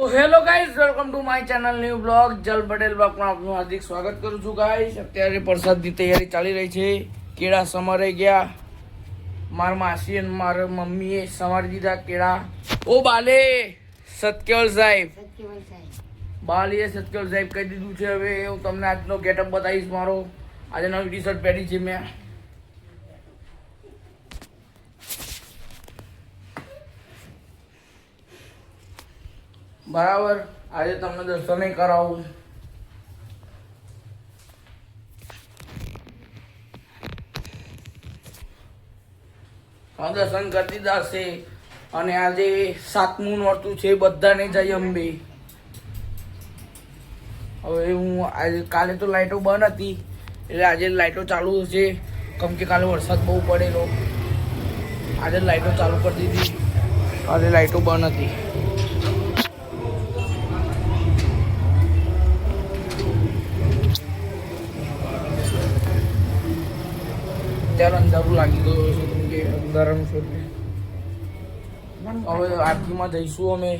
તો hello guys, welcome to my channel new blog Jal Patel બ્લોગમાં આપનું હાર્દિક સ્વાગત કરું છું ગાઈઝ. અત્યારે પ્રસાદની તૈયારી ચાલી રહી છે. કેળા સમારાઈ ગયા. મારા માસી અને મારા મમ્મીએ સમારી દીધા કેળા. ઓ બાલે સત્યવલ સાહેબ, બાલીએ સત્યવલ સાહેબ કહી દીધું છે. હવે હું તમને આજનો ગેટઅપ બતાવીશ. મારો આજે નવી ટી શર્ટ પહેરી છે મેં. બરાબર, આજે તમને દર્શન કરાવું. દર્શન કરી દીધા છે અને આજે 7મું નોરતું છે. બધાને જય અંબે. હવે હું આજે કાલે તો લાઈટો બંધ હતી એટલે આજે લાઈટો ચાલુ છે, કેમ કે કાલે વરસાદ બહુ પડેલો. આજે લાઈટો ચાલુ કરી દીધી, કાલે લાઈટો બંધ હતી. ત્યારે અંધારું લાગી ગયું છે, કેમ કે ગરમ છે. હવે આરતીમાં જઈશું અમે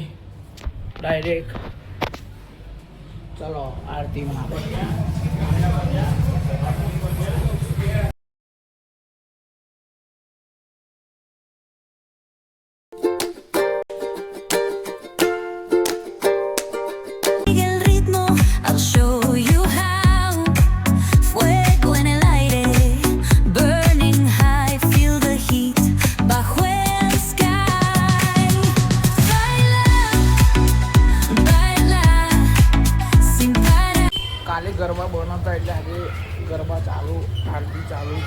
ડાયરેક્ટ. ચલો આરતીમાં. કાલે ગરબા બનાવતા એટલે આજે ગરબા ચાલુ, આરતી ચાલુ.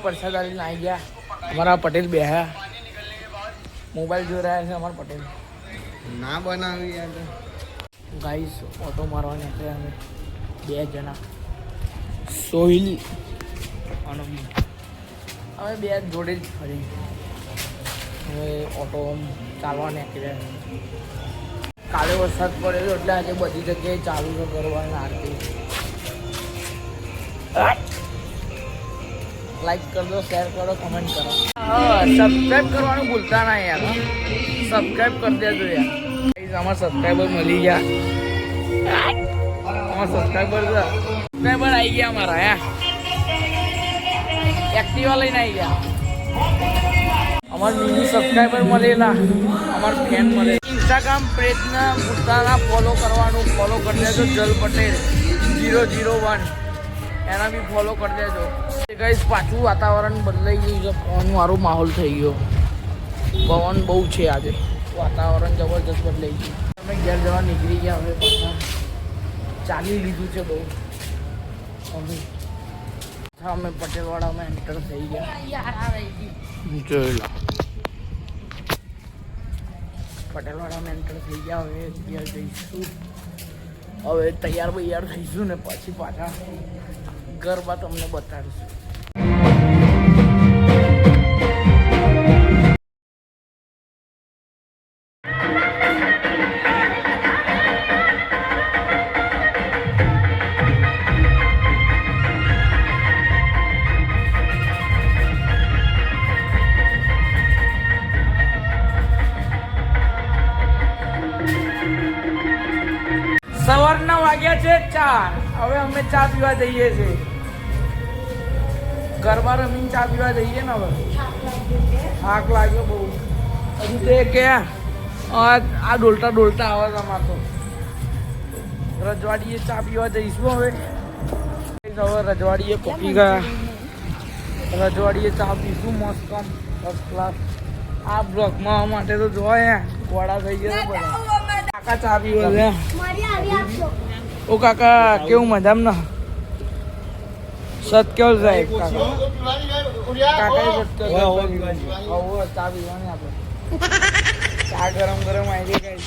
પ્રસાદ આવીને આવી ગયા. અમારા પટેલ બેહ્યા, મોબાઈલ જોઈ રહ્યા છે. અમારા પટેલ ના બનાવી ગાઈસ ઓટો મારવા નીકળ્યા અમે 2 જણા, સોહિલ અને અમે 2 જોડે જ ફરી. હવે ઓટો ચાલવા નીકળ્યા. કાલે વરસાદ પડેલો એટલે આજે બધી જગ્યાએ ચાલુ છે કરવાની આરતી. લાઈક કરજો, શેર કરો, કમેન્ટ કરો. સબસ્ક્રાઈબ કરવાનું ભૂલતા ના યાર. સબસ્ક્રાઈબ કરી દેજો યાર. અમારા સબસ્ક્રાઈબર મળી ગયા. અમારા સબસ્ક્રાઈબર આવી ગયા અમારા. એક્ટિવા લઈને આવી ગયા. અમારા મિની સબસ્ક્રાઈબર મળેલા, અમારા ફેન મળે. ઇન્સ્ટાગ્રામ પેજના ભૂલતા ફોલો કરવાનું. ફોલો કરી દેજો જલ પટેલ 001, એના બી ફોલો કરી દેજો. ગાઈસ પાછું વાતાવરણ બદલાઈ ગયું છે. પવન વાળો માહોલ થઈ ગયો. પવન બહુ છે આજે. વાતાવરણ જબરજસ્ત બદલાઈ ગયું. અમે ઘેર જવા નીકળી ગયા. હવે પાછા ચાલી લીધું છે બહુ. અમે પટેલવાડામાં એન્ટર થઈ ગયા. જોઈ લો, પટેલવાડામાં એન્ટર થઈ ગયા. હવે ઘેર જઈશું. હવે તૈયાર થઈશું ને પછી પાછા ગરબા તમને બતાડીશું. સવારના વાગ્યા છે 4. હવે અમે ચા પીવા જઈએ છીએ. ગરબા રમીને ચા પીવા જઈએ ને. હવે થાક લાગ્યો બહુ. હજુ તો કે આ ડોલતા આવે છે અમારે તો. રજવાડીએ ચા પીવા જઈશું હવે. હવે રજવાડીએ પહોંચી ગયા. રજવાડીએ ચા પીશું મસ્ત કામ ફર્સ્ટ ક્લાસ. આ બ્લોગમાં માટે તો જોયા ગોળા થઈ ગયા બધા. કાકા ચા પીવા છે. ઓ કાકા કેવું મજામાં ના સત કેવું સાહેબ કાકા ચા પીવાની આપણે ચા ગરમ ગરમ આવી ગઈ.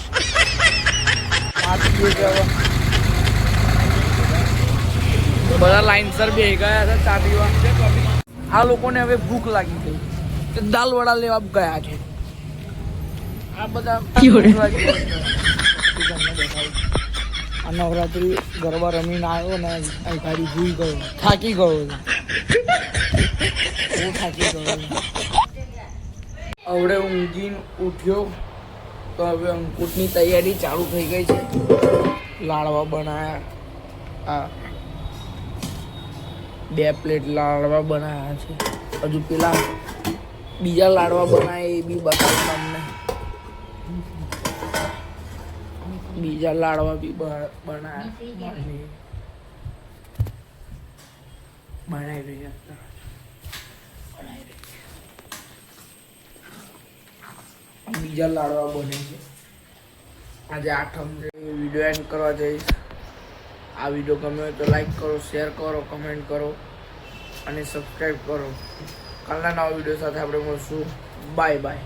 બધા લાઈનસર બે ગયા છે ચા પીવા. આ લોકોને હવે ભૂખ લાગી ગઈ તો દાલ વડા લેવા ગયા છે. આ બધા ભૂખ લાગી ગઈ. આ નવરાત્રી ગરબા રમીને આવ્યો ને અહીં ગાડી ભૂઈ ગયો, થાકી ગયો, બહુ થાકી ગયો. હવે ઊંઘીને ઉઠ્યો તો હવે અંકુટની તૈયારી ચાલુ થઈ ગઈ છે. લાડવા બનાવ્યા, આ 2 પ્લેટ લાડવા બનાવ્યા છે. હજુ પેલા બીજા લાડવા બનાવે એ બી બતાવું તમને. બીજા લાડવા બી બનાવી રહ્યા. બીજા લાડવા બને છે. આજે 8મ છે. વિડીયો એન્ડ કરવા જઈશ. આ વિડીયો ગમે તો લાઈક કરો, શેર કરો, કમેન્ટ કરો અને સબસ્ક્રાઈબ કરો. કાલના નવા વિડીયો સાથે આપણે મળશું. Bye bye.